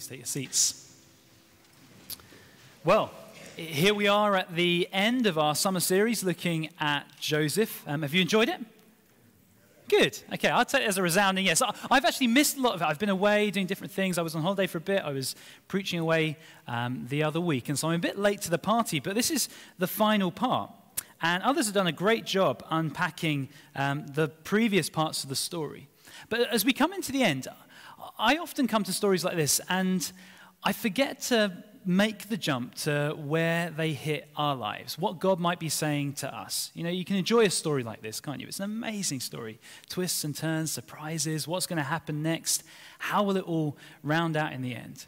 Please take your seats. Well, here we are at the end of our summer series looking at Joseph. Have you enjoyed it? Good. Okay, I'll take it as a resounding yes. I've actually missed a lot of it. I've been away doing different things. I was on holiday for a bit. I was preaching away the other week, and so I'm a bit late to the party, but this is the final part. And others have done a great job unpacking the previous parts of the story. But as we come into the end, I often come to stories like this, and I forget to make the jump to where they hit our lives, what God might be saying to us. You know, you can enjoy a story like this, can't you? It's an amazing story. Twists and turns, surprises, what's going to happen next, how will it all round out in the end?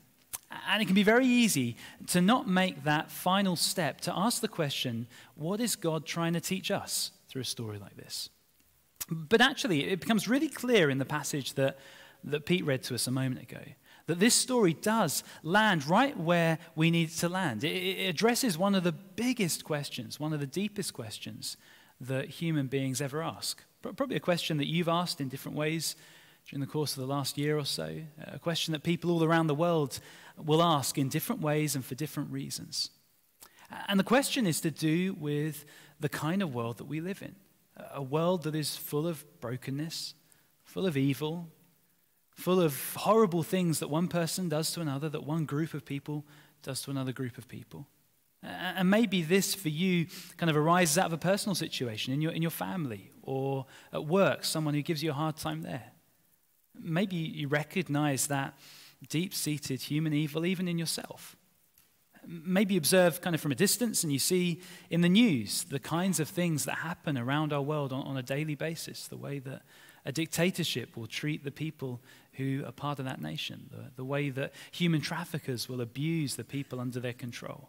And it can be very easy to not make that final step to ask the question, what is God trying to teach us through a story like this? But actually, it becomes really clear in the passage that Pete read to us a moment ago, that this story does land right where we need it to land. It addresses one of the biggest questions, one of the deepest questions that human beings ever ask. Probably a question that you've asked in different ways during the course of the last year or so, a question that people all around the world will ask in different ways and for different reasons. And the question is to do with the kind of world that we live in, a world that is full of brokenness, full of evil, full of horrible things that one person does to another, that one group of people does to another group of people. And maybe this for you kind of arises out of a personal situation in your family or at work, someone who gives you a hard time there. Maybe you recognize that deep-seated human evil even in yourself. Maybe you observe kind of from a distance and you see in the news the kinds of things that happen around our world on a daily basis, the way that a dictatorship will treat the people who are part of that nation, the way that human traffickers will abuse the people under their control.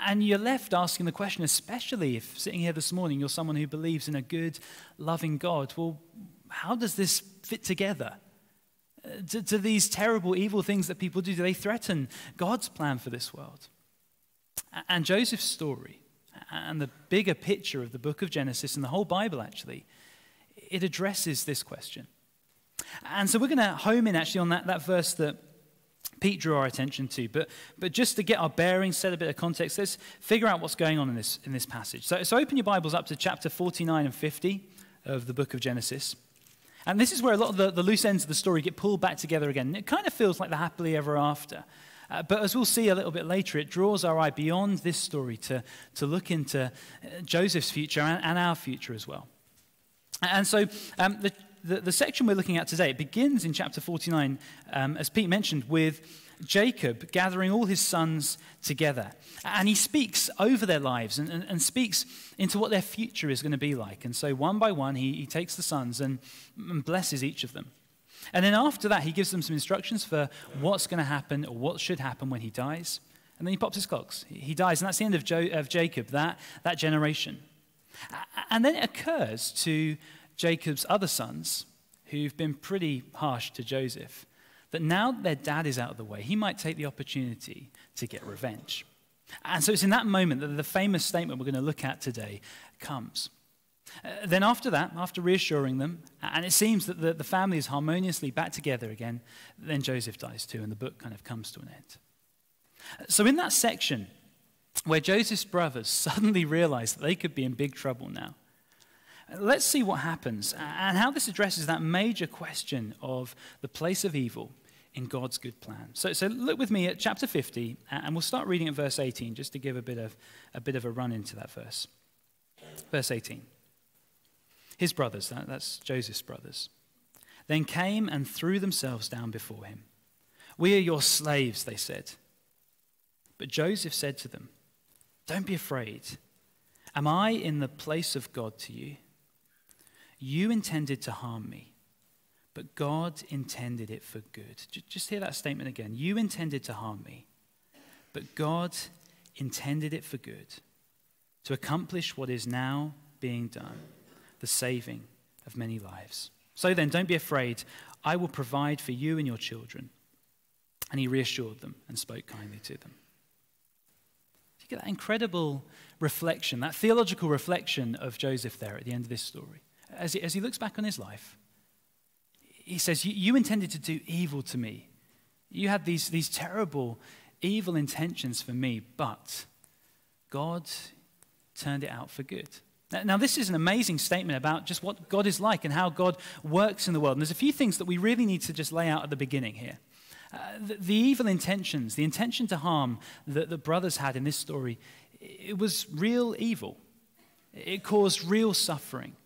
And you're left asking the question, especially if sitting here this morning you're someone who believes in a good, loving God, well, how does this fit together? Do these terrible, evil things that people do they threaten God's plan for this world? And Joseph's story, and the bigger picture of the book of Genesis and the whole Bible actually, it addresses this question. And so we're going to home in actually on that verse that Pete drew our attention to. But just to get our bearings, set a bit of context, let's figure out what's going on in this passage. So open your Bibles up to chapter 49 and 50 of the book of Genesis. And this is where a lot of the loose ends of the story get pulled back together again. It kind of feels like the happily ever after. But as we'll see a little bit later, it draws our eye beyond this story to look into Joseph's future and our future as well. And so the section we're looking at today, it begins in chapter 49, as Pete mentioned, with Jacob gathering all his sons together. And he speaks over their lives and speaks into what their future is going to be like. And so one by one, he takes the sons and blesses each of them. And then after that, he gives them some instructions for what's going to happen or what should happen when he dies. And then he pops his clogs. He dies, and that's the end of Jacob, that generation. And then it occurs to Jacob's other sons, who've been pretty harsh to Joseph, that now that their dad is out of the way, he might take the opportunity to get revenge. And so it's in that moment that the famous statement we're going to look at today comes. Then after that, after reassuring them, and it seems that the family is harmoniously back together again, then Joseph dies too, and the book kind of comes to an end. So in that section where Joseph's brothers suddenly realize that they could be in big trouble now, let's see what happens and how this addresses that major question of the place of evil in God's good plan. So look with me at chapter 50, and we'll start reading at verse 18 just to give a bit of a run into that verse. Verse 18. His brothers, that's Joseph's brothers, then came and threw themselves down before him. "We are your slaves," they said. But Joseph said to them, "Don't be afraid. Am I in the place of God to you? You intended to harm me, but God intended it for good." Just hear that statement again. You intended to harm me, but God intended it for good, to accomplish what is now being done, the saving of many lives. So then, don't be afraid. I will provide for you and your children. And he reassured them and spoke kindly to them. You get that incredible reflection, that theological reflection of Joseph there at the end of this story. As he looks back on his life, he says, you intended to do evil to me, You had these terrible, evil intentions for me, but God turned it out for good. Now, this is an amazing statement about just what God is like and how God works in the world. And there's a few things that we really need to just lay out at the beginning here. The evil intentions, the intention to harm that the brothers had in this story, it was real evil. It caused real suffering.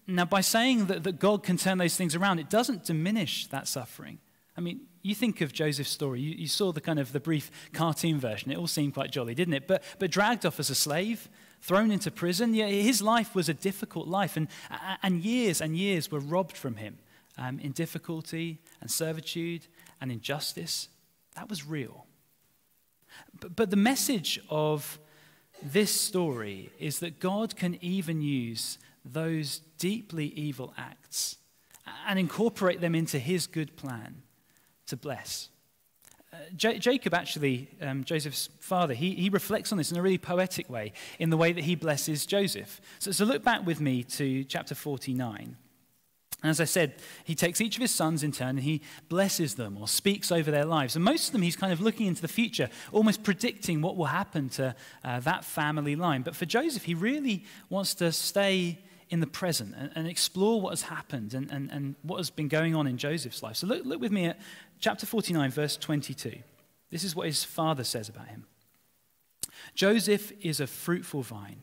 Now, by saying that God can turn those things around, it doesn't diminish that suffering. I mean, you think of Joseph's story. You saw the brief cartoon version. It all seemed quite jolly, didn't it? But dragged off as a slave, thrown into prison. Yeah, his life was a difficult life, and years were robbed from him in difficulty and servitude and injustice. That was real. But the message of this story is that God can even use those deeply evil acts and incorporate them into his good plan to bless. Jacob actually, Joseph's father, he reflects on this in a really poetic way in the way that he blesses Joseph. So look back with me to chapter 49. And as I said, he takes each of his sons in turn and he blesses them or speaks over their lives. And most of them, he's kind of looking into the future, almost predicting what will happen to that family line. But for Joseph, he really wants to stay in the present and explore what has happened and what has been going on in Joseph's life. So look with me at chapter 49, verse 22. This is what his father says about him. Joseph is a fruitful vine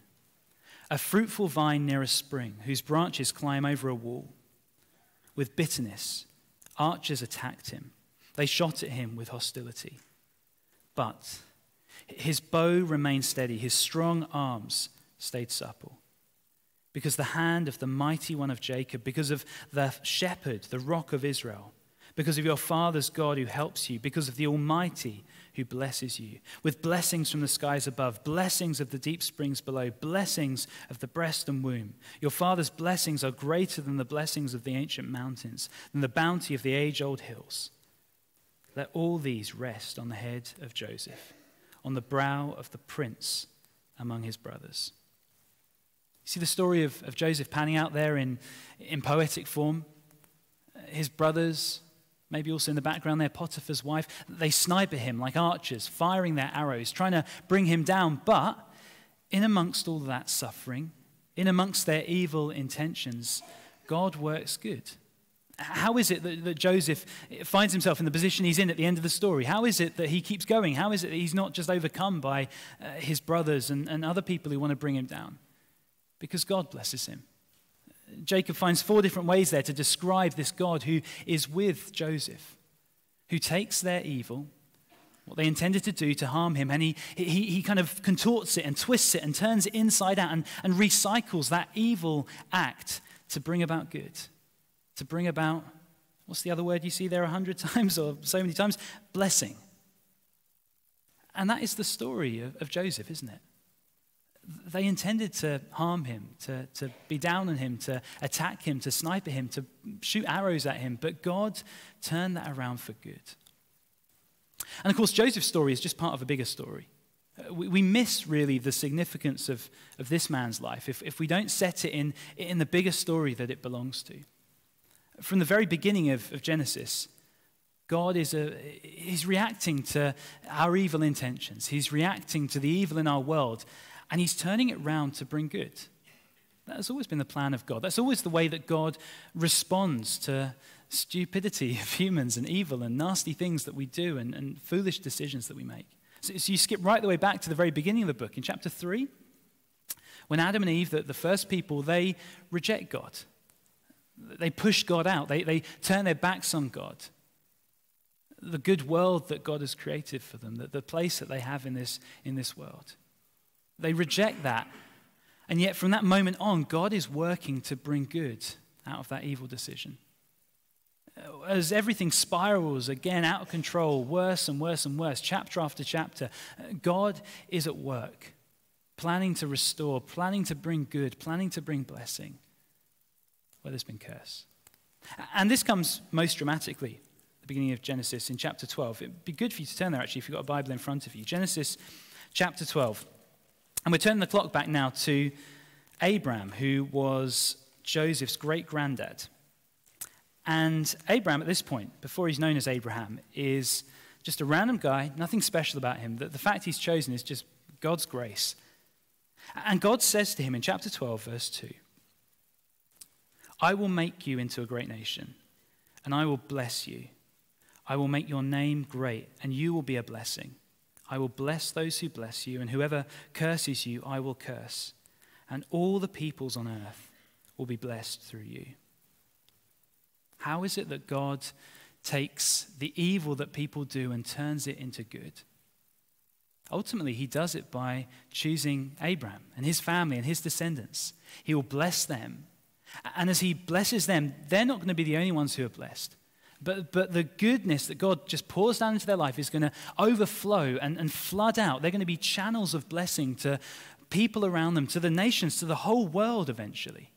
near a spring, whose branches climb over a wall. With bitterness, archers attacked him. They shot at him with hostility. But his bow remained steady, his strong arms stayed supple. Because the hand of the mighty one of Jacob, because of the shepherd, the rock of Israel, because of your father's God who helps you, because of the Almighty who blesses you, with blessings from the skies above, blessings of the deep springs below, blessings of the breast and womb. Your father's blessings are greater than the blessings of the ancient mountains, than the bounty of the age-old hills. Let all these rest on the head of Joseph, on the brow of the prince among his brothers. You see the story of Joseph panning out there in poetic form. His brothers, maybe also in the background there, Potiphar's wife, they snipe at him like archers, firing their arrows, trying to bring him down. But in amongst all that suffering, in amongst their evil intentions, God works good. How is it that Joseph finds himself in the position he's in at the end of the story? How is it that he keeps going? How is it that he's not just overcome by his brothers and other people who want to bring him down? Because God blesses him. Jacob finds 4 different ways there to describe this God who is with Joseph, who takes their evil, what they intended to do to harm him, and he kind of contorts it and twists it and turns it inside out and recycles that evil act to bring about good, to bring about, what's the other word you see there 100 times or so many times? Blessing. And that is the story of Joseph, isn't it? They intended to harm him, to be down on him, to attack him, to snipe at him, to shoot arrows at him. But God turned that around for good. And of course, Joseph's story is just part of a bigger story. We miss really the significance of this man's life if we don't set it in the bigger story that it belongs to. From the very beginning of Genesis, God he's reacting to our evil intentions. He's reacting to the evil in our world. And he's turning it round to bring good. That has always been the plan of God. That's always the way that God responds to stupidity of humans and evil and nasty things that we do and foolish decisions that we make. So you skip right the way back to the very beginning of the book. In chapter 3, when Adam and Eve, the first people, they reject God. They push God out. They turn their backs on God. The good world that God has created for them, the place that they have in this world. They reject that. And yet from that moment on, God is working to bring good out of that evil decision. As everything spirals again out of control, worse and worse and worse, chapter after chapter, God is at work, planning to restore, planning to bring good, planning to bring blessing where there's been curse. And this comes most dramatically at the beginning of Genesis in chapter 12. It'd be good for you to turn there actually if you've got a Bible in front of you. Genesis chapter 12. And we're turning the clock back now to Abraham, who was Joseph's great-granddad. And Abraham at this point, before he's known as Abraham, is just a random guy, nothing special about him. The fact he's chosen is just God's grace. And God says to him in chapter 12, verse 2, I will make you into a great nation, and I will bless you. I will make your name great, and you will be a blessing. I will bless those who bless you, and whoever curses you, I will curse. And all the peoples on earth will be blessed through you. How is it that God takes the evil that people do and turns it into good? Ultimately, he does it by choosing Abraham and his family and his descendants. He will bless them. And as he blesses them, they're not going to be the only ones who are blessed. But the goodness that God just pours down into their life is going to overflow and flood out. They're going to be channels of blessing to people around them, to the nations, to the whole world eventually.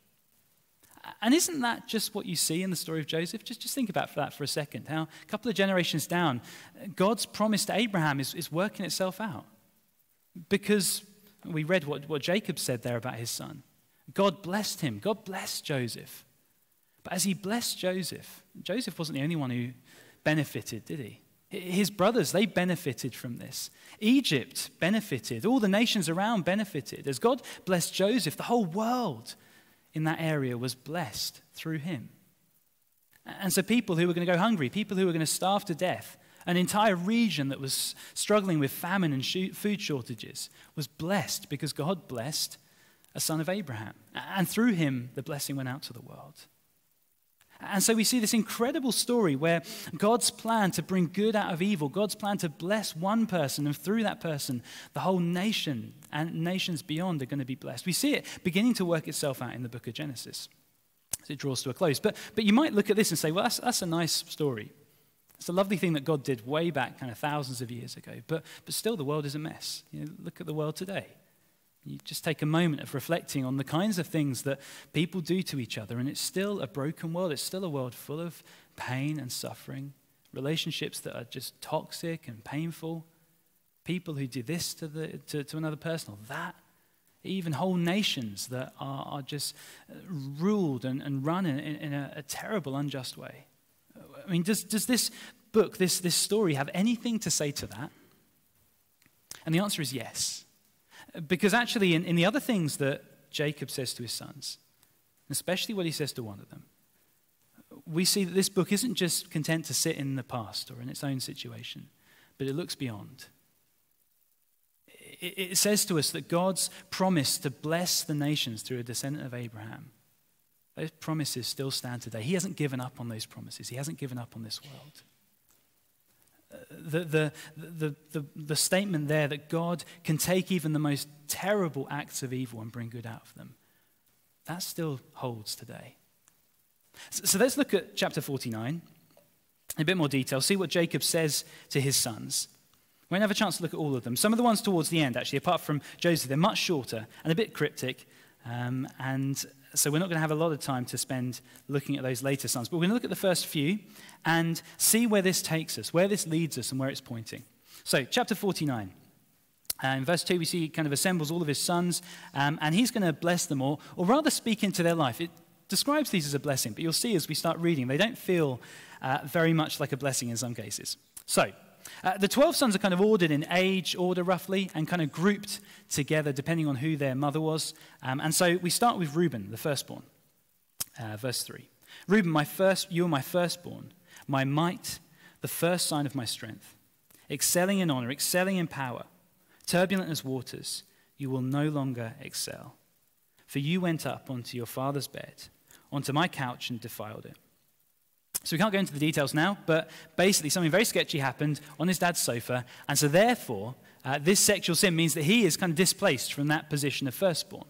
And isn't that just what you see in the story of Joseph? Just think about that for a second. How a couple of generations down, God's promise to Abraham is working itself out. Because we read what Jacob said there about his son. God blessed him. God blessed Joseph. But as he blessed Joseph, Joseph wasn't the only one who benefited, did he? His brothers, they benefited from this. Egypt benefited. All the nations around benefited. As God blessed Joseph, the whole world in that area was blessed through him. And so people who were going to go hungry, people who were going to starve to death, an entire region that was struggling with famine and food shortages was blessed because God blessed a son of Abraham. And through him, the blessing went out to the world. And so we see this incredible story where God's plan to bring good out of evil, God's plan to bless one person, and through that person, the whole nation and nations beyond are going to be blessed. We see it beginning to work itself out in the book of Genesis as it draws to a close. But you might look at this and say, well, that's a nice story. It's a lovely thing that God did way back kind of thousands of years ago. But still, the world is a mess. Look at the world today. You just take a moment of reflecting on the kinds of things that people do to each other, and it's still a broken world. It's still a world full of pain and suffering, relationships that are just toxic and painful, people who do this to another person or that, even whole nations that are just ruled and run in a terrible, unjust way. I mean, does this book, this story, have anything to say to that? And the answer is yes. Because actually, in the other things that Jacob says to his sons, especially what he says to one of them, we see that this book isn't just content to sit in the past or in its own situation, but it looks beyond. It says to us that God's promise to bless the nations through a descendant of Abraham, those promises still stand today. He hasn't given up on those promises. He hasn't given up on this world. The statement there that God can take even the most terrible acts of evil and bring good out of them, that still holds today. So let's look at chapter 49 in a bit more detail, see what Jacob says to his sons. We won't have a chance to look at all of them. Some of the ones towards the end, actually, apart from Joseph, they're much shorter and a bit cryptic, and so we're not going to have a lot of time to spend looking at those later sons. But we're going to look at the first few and see where this takes us, where this leads us, and where it's pointing. So, chapter 49. In verse 2, we see he kind of assembles all of his sons, and he's going to bless them all, or rather speak into their life. It describes these as a blessing, but you'll see as we start reading, they don't feel very much like a blessing in some cases. So, the 12 sons are kind of ordered in age order roughly and kind of grouped together depending on who their mother was. And so we start with Reuben, the firstborn. Verse 3. Reuben, you are my firstborn, my might, the first sign of my strength. Excelling in honor, excelling in power, turbulent as waters, you will no longer excel. For you went up onto your father's bed, onto my couch and defiled it. So we can't go into the details now, but basically something very sketchy happened on his dad's sofa, and so therefore this sexual sin means that he is kind of displaced from that position of firstborn.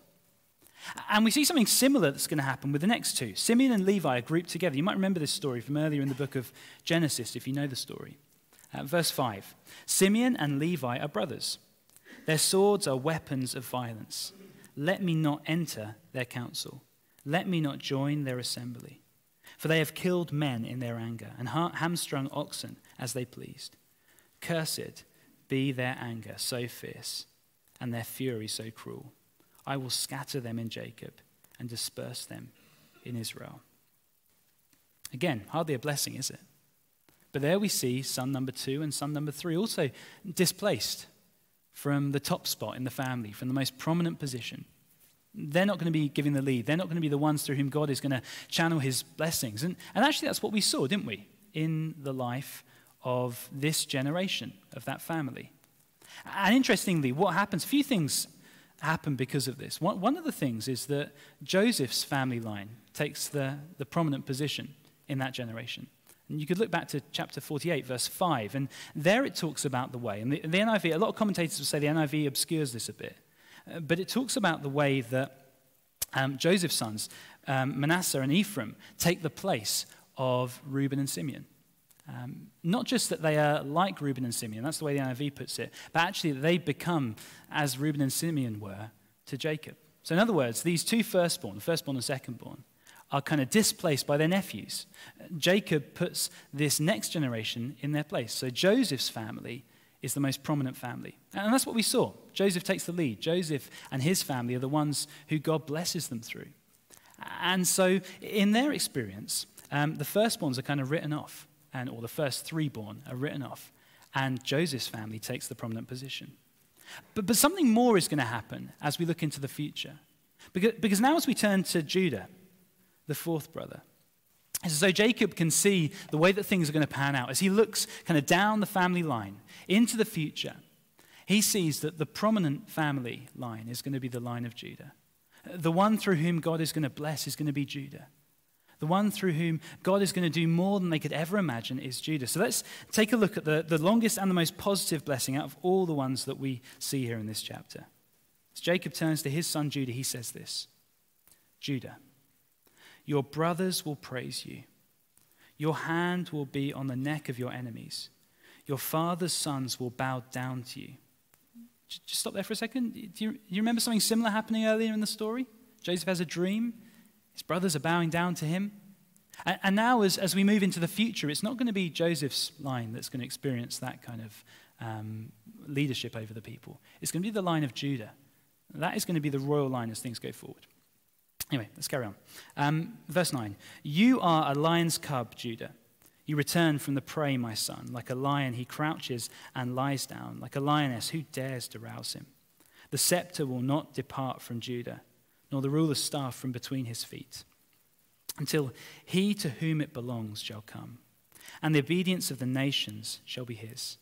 And we see something similar that's going to happen with the next two. Simeon and Levi are grouped together. You might remember this story from earlier in the book of Genesis if you know the story. Verse 5, Simeon and Levi are brothers. Their swords are weapons of violence. Let me not enter their council. Let me not join their assembly. For they have killed men in their anger and hamstrung oxen as they pleased. Cursed be their anger so fierce and their fury so cruel. I will scatter them in Jacob and disperse them in Israel. Again, hardly a blessing, is it? But there we see son number 2 and son number 3 also displaced from the top spot in the family, from the most prominent position. They're not going to be giving the lead. They're not going to be the ones through whom God is going to channel his blessings. And actually that's what we saw, didn't we, in the life of this generation, of that family. And interestingly, what happens, a few things happen because of this. One of the things is that Joseph's family line takes the prominent position in that generation. And you could look back to chapter 48, verse 5, and there it talks about the way. And the NIV, a lot of commentators will say the NIV obscures this a bit, but it talks about the way that Joseph's sons, Manasseh and Ephraim, take the place of Reuben and Simeon. Not just that they are like Reuben and Simeon, that's the way the NIV puts it, but actually that they become as Reuben and Simeon were to Jacob. So in other words, these two firstborn and secondborn, are kind of displaced by their nephews. Jacob puts this next generation in their place. So Joseph's family is the most prominent family. And that's what we saw. Joseph takes the lead. Joseph and his family are the ones who God blesses them through. And so in their experience, the firstborns are kind of written off, or the first 3 born are written off. And Joseph's family takes the prominent position. But something more is going to happen as we look into the future. Because now as we turn to Judah, the 4th brother. So Jacob can see the way that things are going to pan out. As he looks kind of down the family line into the future, he sees that the prominent family line is going to be the line of Judah. The one through whom God is going to bless is going to be Judah. The one through whom God is going to do more than they could ever imagine is Judah. So let's take a look at the longest and the most positive blessing out of all the ones that we see here in this chapter. As Jacob turns to his son Judah, he says this, Judah, your brothers will praise you. Your hand will be on the neck of your enemies. Your father's sons will bow down to you. Just stop there for a second. Do you remember something similar happening earlier in the story? Joseph has a dream. His brothers are bowing down to him. And now as we move into the future, it's not going to be Joseph's line that's going to experience that kind of leadership over the people. It's going to be the line of Judah. That is going to be the royal line as things go forward. Anyway, let's carry on. Verse 9. You are a lion's cub, Judah. You return from the prey, my son. Like a lion, he crouches and lies down. Like a lioness, who dares to rouse him? The scepter will not depart from Judah, nor the ruler's staff from between his feet, until he to whom it belongs shall come, and the obedience of the nations shall be his.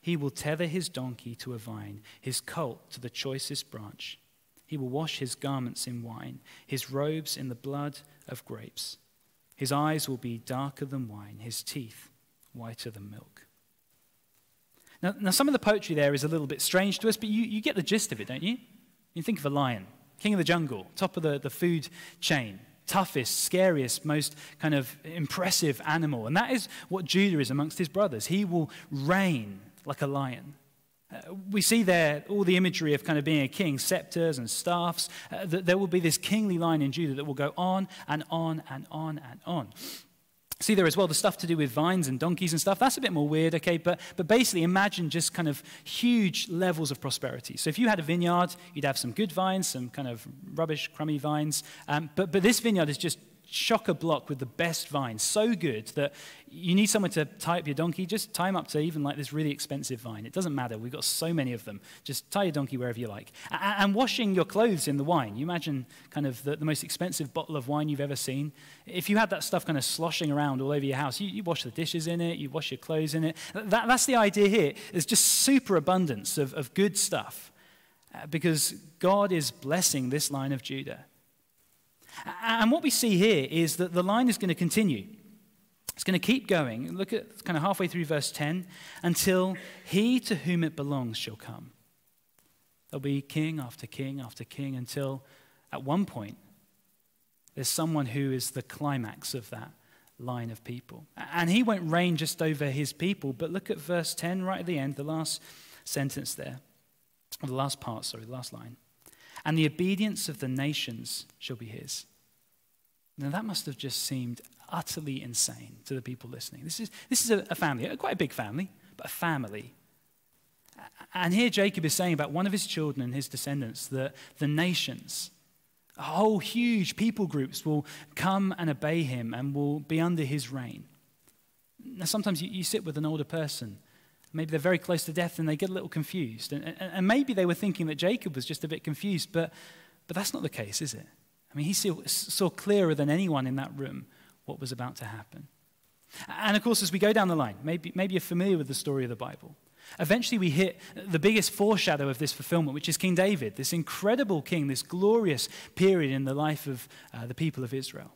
He will tether his donkey to a vine, his colt to the choicest branch. He will wash his garments in wine, his robes in the blood of grapes. His eyes will be darker than wine, his teeth whiter than milk. Now some of the poetry there is a little bit strange to us, but you get the gist of it, don't you? You think of a lion, king of the jungle, top of the food chain, toughest, scariest, most kind of impressive animal. And that is what Judah is amongst his brothers. He will reign like a lion. We see there all the imagery of kind of being a king, scepters and staffs. There will be this kingly line in Judah that will go on and on and on and on. See there as well the stuff to do with vines and donkeys and stuff. That's a bit more weird, okay? But basically imagine just kind of huge levels of prosperity. So if you had a vineyard, you'd have some good vines, some kind of rubbish, crummy vines. But this vineyard is just chock-a-block with the best vines, so good that you need someone to tie up your donkey. Just tie him up to even like this really expensive vine. It doesn't matter. We've got so many of them. Just tie your donkey wherever you like. And washing your clothes in the wine. You imagine kind of the most expensive bottle of wine you've ever seen. If you had that stuff kind of sloshing around all over your house, you wash the dishes in it, you wash your clothes in it. That's the idea here. There's just super abundance of good stuff because God is blessing this line of Judah. And what we see here is that the line is going to continue. It's going to keep going. Look at kind of halfway through verse 10. Until he to whom it belongs shall come. There'll be king after king after king until at one point there's someone who is the climax of that line of people. And he won't reign just over his people, but look at verse 10 right at the end, the last sentence there. Or the last part, sorry, the last line. And the obedience of the nations shall be his. Now that must have just seemed utterly insane to the people listening. This is a family, quite a big family, but a family. And here Jacob is saying about one of his children and his descendants that the nations Whole huge people groups will come and obey him and will be under his reign. Now, sometimes you sit with an older person. Maybe they're very close to death and they get a little confused. And maybe they were thinking that Jacob was just a bit confused, but that's not the case, is it? I mean, he saw clearer than anyone in that room what was about to happen. And of course, as we go down the line, maybe you're familiar with the story of the Bible. Eventually, we hit the biggest foreshadow of this fulfillment, which is King David, this incredible king, this glorious period in the life of the people of Israel.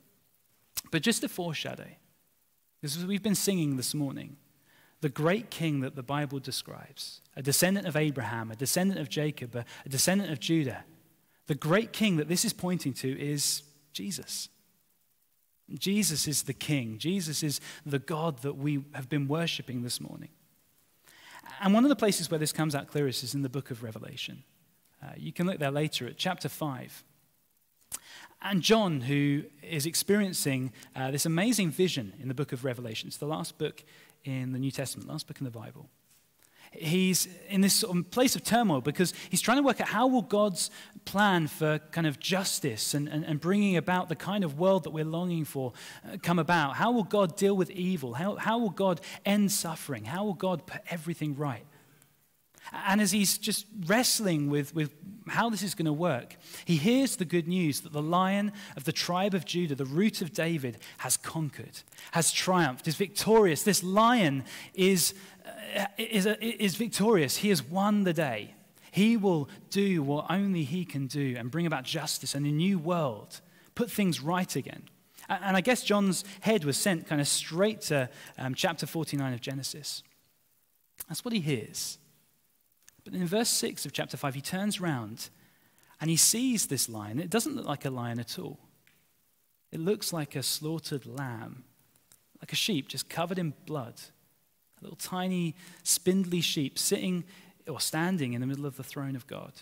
But just a foreshadow, because as we've been singing this morning, the great king that the Bible describes, a descendant of Abraham, a descendant of Jacob, a descendant of Judah, the great king that this is pointing to is Jesus. Jesus is the king. Jesus is the God that we have been worshiping this morning. And one of the places where this comes out clearest is in the book of Revelation. You can look there later at chapter 5. And John, who is experiencing this amazing vision in the book of Revelation, it's the last book in the New Testament, last book in the Bible. He's in this sort of place of turmoil because he's trying to work out how will God's plan for kind of justice and bringing about the kind of world that we're longing for come about. How will God deal with evil? How will God end suffering? How will God put everything right? And as he's just wrestling with how this is going to work, he hears the good news that the Lion of the tribe of Judah, the root of David, has conquered, has triumphed, is victorious. This Lion is victorious. He has won the day. He will do what only he can do and bring about justice and a new world, put things right again. And I guess John's head was sent kind of straight to chapter 49 of Genesis. That's what he hears. But in verse 6 of chapter 5, he turns around and he sees this lion. It doesn't look like a lion at all. It looks like a slaughtered lamb, like a sheep just covered in blood. A little tiny, spindly sheep sitting or standing in the middle of the throne of God.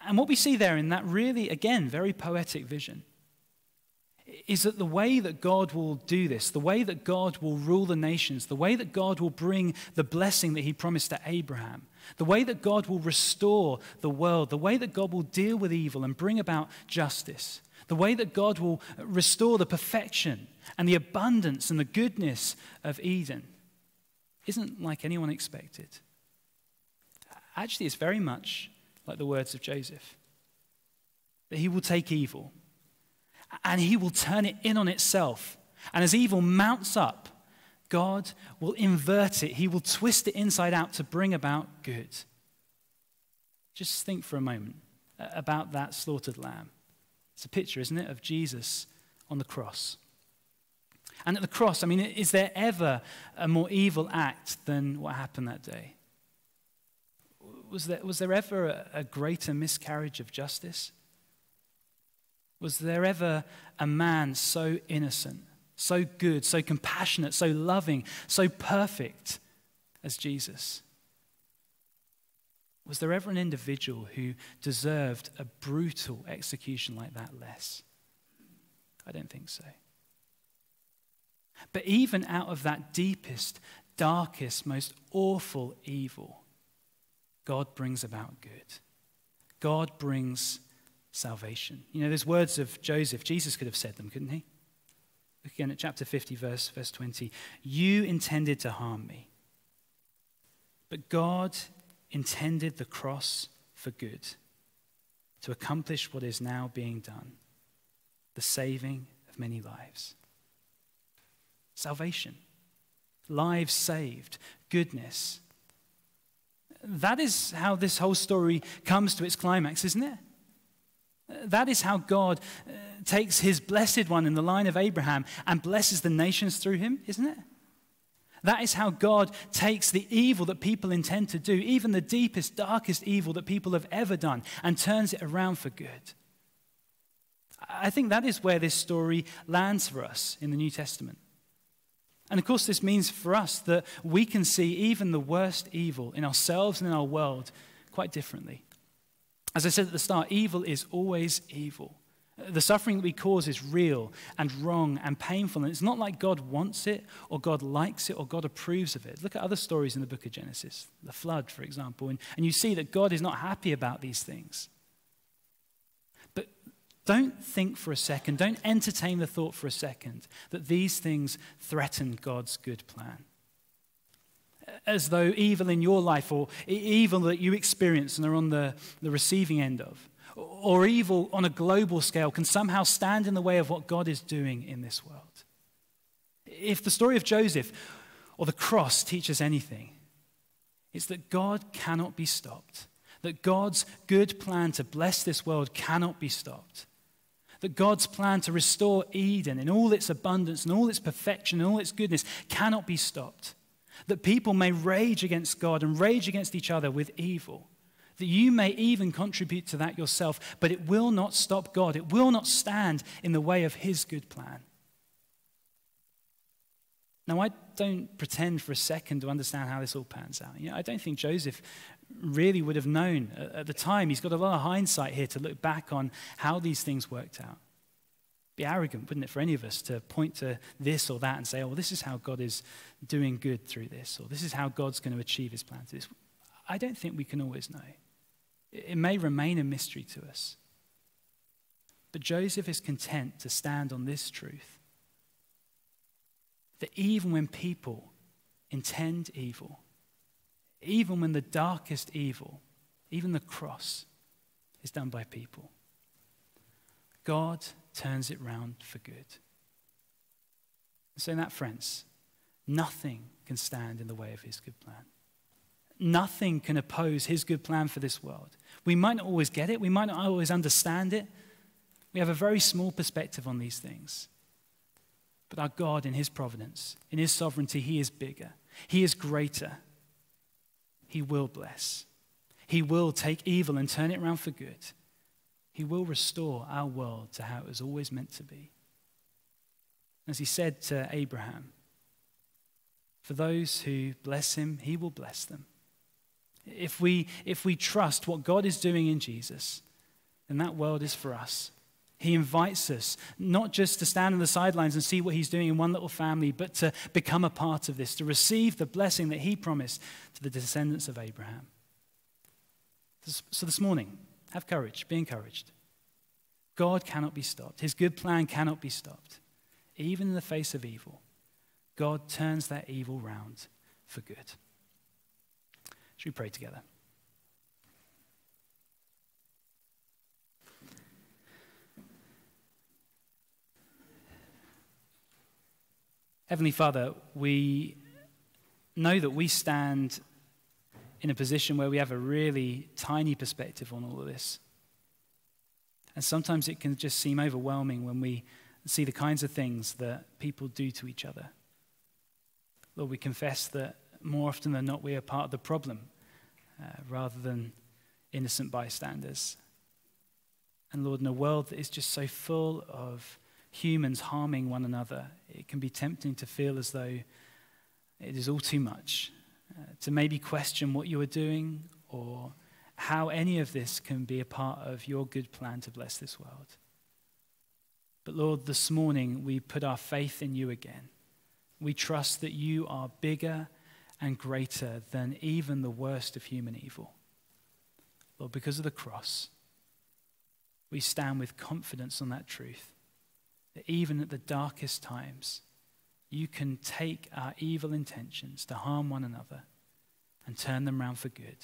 And what we see there in that really, again, very poetic vision is that the way that God will do this, the way that God will rule the nations, the way that God will bring the blessing that he promised to Abraham, the way that God will restore the world, the way that God will deal with evil and bring about justice, the way that God will restore the perfection and the abundance and the goodness of Eden isn't like anyone expected. Actually, it's very much like the words of Joseph, that he will take evil and he will turn it in on itself. And as evil mounts up, God will invert it. He will twist it inside out to bring about good. Just think for a moment about that slaughtered lamb. It's a picture, isn't it, of Jesus on the cross. And at the cross, I mean, is there ever a more evil act than what happened that day? Was there ever a greater miscarriage of justice? Was there ever a man so innocent, so good, so compassionate, so loving, so perfect as Jesus? Was there ever an individual who deserved a brutal execution like that less? I don't think so. But even out of that deepest, darkest, most awful evil, God brings about good. God brings salvation. You know, there's words of Joseph. Jesus could have said them, couldn't he? Look again at chapter 50, verse 20. You intended to harm me, but God intended the cross for good, to accomplish what is now being done, the saving of many lives. Salvation, lives saved, goodness. That is how this whole story comes to its climax, isn't it? That is how God takes his blessed one in the line of Abraham and blesses the nations through him, isn't it? That is how God takes the evil that people intend to do, even the deepest, darkest evil that people have ever done, and turns it around for good. I think that is where this story lands for us in the New Testament. And of course, this means for us that we can see even the worst evil in ourselves and in our world quite differently. As I said at the start, evil is always evil. The suffering that we cause is real and wrong and painful, and it's not like God wants it or God likes it or God approves of it. Look at other stories in the book of Genesis, the flood, for example, and you see that God is not happy about these things. Don't think for a second, don't entertain the thought for a second that these things threaten God's good plan. As though evil in your life or evil that you experience and are on the receiving end of, or evil on a global scale can somehow stand in the way of what God is doing in this world. If the story of Joseph or the cross teaches anything, it's that God cannot be stopped, that God's good plan to bless this world cannot be stopped, that God's plan to restore Eden in all its abundance and all its perfection and all its goodness cannot be stopped, that people may rage against God and rage against each other with evil, that you may even contribute to that yourself, but it will not stop God. It will not stand in the way of his good plan. Now, I don't pretend for a second to understand how this all pans out. I don't think Joseph really would have known at the time. He's got a lot of hindsight here to look back on how these things worked out. It'd be arrogant, wouldn't it, for any of us to point to this or that and say, oh, well, this is how God is doing good through this, or this is how God's going to achieve his plan through this. I don't think we can always know. It may remain a mystery to us. But Joseph is content to stand on this truth, that even when people intend evil, even when the darkest evil, even the cross, is done by people, God turns it round for good. So in that, friends, nothing can stand in the way of his good plan. Nothing can oppose his good plan for this world. We might not always get it. We might not always understand it. We have a very small perspective on these things. But our God, in his providence, in his sovereignty, he is bigger. He is greater. He will bless. He will take evil and turn it around for good. He will restore our world to how it was always meant to be. As he said to Abraham, for those who bless him, he will bless them. If we trust what God is doing in Jesus, then that world is for us. He invites us not just to stand on the sidelines and see what he's doing in one little family, but to become a part of this, to receive the blessing that he promised to the descendants of Abraham. So this morning, have courage, be encouraged. God cannot be stopped. His good plan cannot be stopped. Even in the face of evil, God turns that evil round for good. Should we pray together? Heavenly Father, we know that we stand in a position where we have a really tiny perspective on all of this. And sometimes it can just seem overwhelming when we see the kinds of things that people do to each other. Lord, we confess that more often than not we are part of the problem rather than innocent bystanders. And Lord, in a world that is just so full of humans harming one another, it can be tempting to feel as though it is all too much, to maybe question what you are doing or how any of this can be a part of your good plan to bless this world. But Lord, this morning we put our faith in you again. We trust that you are bigger and greater than even the worst of human evil. Lord, because of the cross, we stand with confidence on that truth, that even at the darkest times, you can take our evil intentions to harm one another and turn them around for good.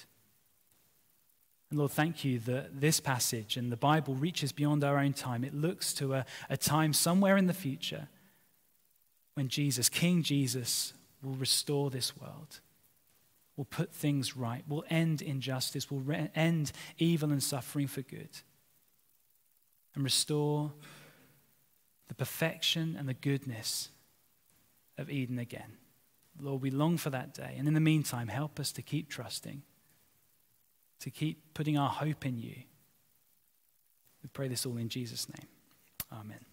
And Lord, thank you that this passage and the Bible reaches beyond our own time. It looks to a time somewhere in the future when Jesus, King Jesus, will restore this world, will put things right, will end injustice, will end evil and suffering for good, and restore the perfection and the goodness of Eden again. Lord, we long for that day. And in the meantime, help us to keep trusting, to keep putting our hope in you. We pray this all in Jesus' name. Amen.